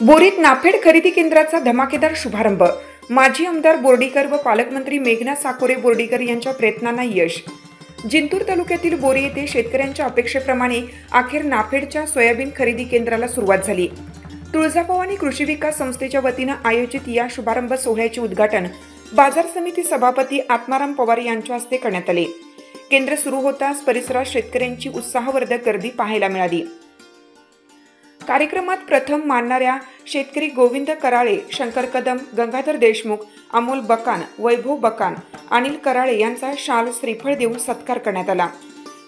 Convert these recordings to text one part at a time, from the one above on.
बोरीत नाफेड खरेदी केंद्राचा धमाकेदार शुभारंभ। माजी आमदार बोर्डीकर व पालकमंत्री मेघना साकोरे बोर्डीकर यांच्या प्रयत्नांना यश। जिंतूर तालुक्यातील बोरी येथे शेतकऱ्यांच्या अपेक्षेप्रमाणे अखेर नाफेडच्या सोयाबीन खरेदी केंद्राला सुरुवात झाली। तुळजाभवानी कृषी विकास संस्थेच्या वतीने आयोजित या शुभारंभ सोहळ्याचे उद्घाटन बाजार समिती सभापती आत्माराम पवार यांच्या हस्ते करण्यात आले। केंद्र सुरू होताच परिसरात शेतकऱ्यांची उत्साहवर्धक गर्दी पाहायला मिळाली। कार्यक्रमात प्रथम मानणाऱ्या शेतकरी गोविंद कराळे, शंकर कदम, गंगाधर देशमुख, अमोल बकान, वैभव बकान, अनिल कराळे यांचा शाल श्रीफळ देऊन सत्कार करण्यात आला।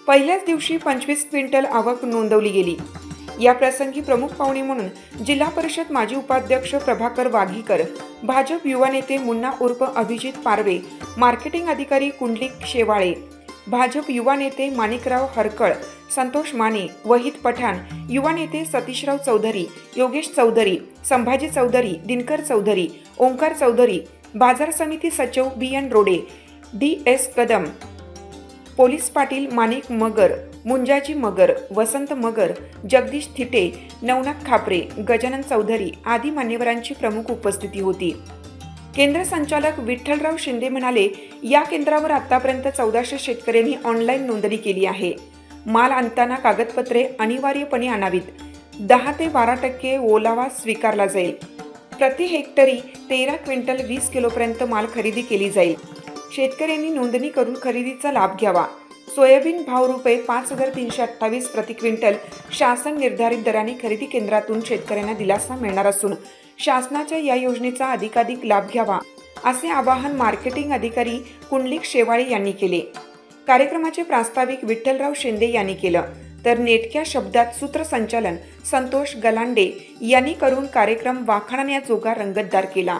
पहिल्याच दिवशी 25 क्विंटल आवक नोंदवली गेली। या प्रसंगी प्रमुख पाहुणे म्हणून जिल्हा परिषद माजी उपाध्यक्ष प्रभाकर वाघीकर, भाजप युवा नेते मुन्ना उर्फ अभिजित पारवे, मार्केटिंग अधिकारी कुंडलिक शेवाळे, भाजप युवा नेते माणिकराव हरकळ, संतोष माने, वहीद पठाण, युवा नेते सतीशराव चौधरी, योगेश चौधरी, संभाजी चौधरी, दिनकर चौधरी, ओंकार चौधरी, बाजार समिती सचिव BN Rode, DS Kadam, police Patil Manik Magar, Munjaji Magar, Vasant Magar, Jagdish Thite, Navnath Khapare, Gajanan Chaudhari आदी मान्यवरांची प्रमुख उपस्थिती होती। केंद्र संचालक विठ्ठलराव शिंदे म्हणाले, या केंद्रावर आतापर्यंत 1400 शेतकऱ्यांनी ऑनलाईन नोंदणी केली आहे। माल आणताना कागदपत्रे अनिवार्यपणे आणावीत। 10 ते 12% ओलावा स्वीकारला जाईल। प्रति हेक्टरी 13 क्विंटल 20 किलोपर्यंत माल खरेदी केली जाईल। शेतकऱ्यांनी नोंदणी करून खरेदीचा लाभ घ्यावा। सोयाबीन भाव ₹5328 प्रति क्विंटल शासन निर्धारित दराने खरेदी केंद्रातून शेतकऱ्यांना दिलासा मिळणार असून शासनाच्या या योजनेचा अधिकाधिक लाभ घ्यावा असे आवाहन मार्केटिंग अधिकारी कुंडलिक शेवाळे यांनी केले। कार्यक्रमाचे प्रास्ताविक विठ्ठलराव शिंदे यांनी केलं, तर नेटक्या शब्दात सूत्रसंचालन संतोष गलांडे यांनी करून कार्यक्रम वाखाणण्याजोगा रंगतदार केला।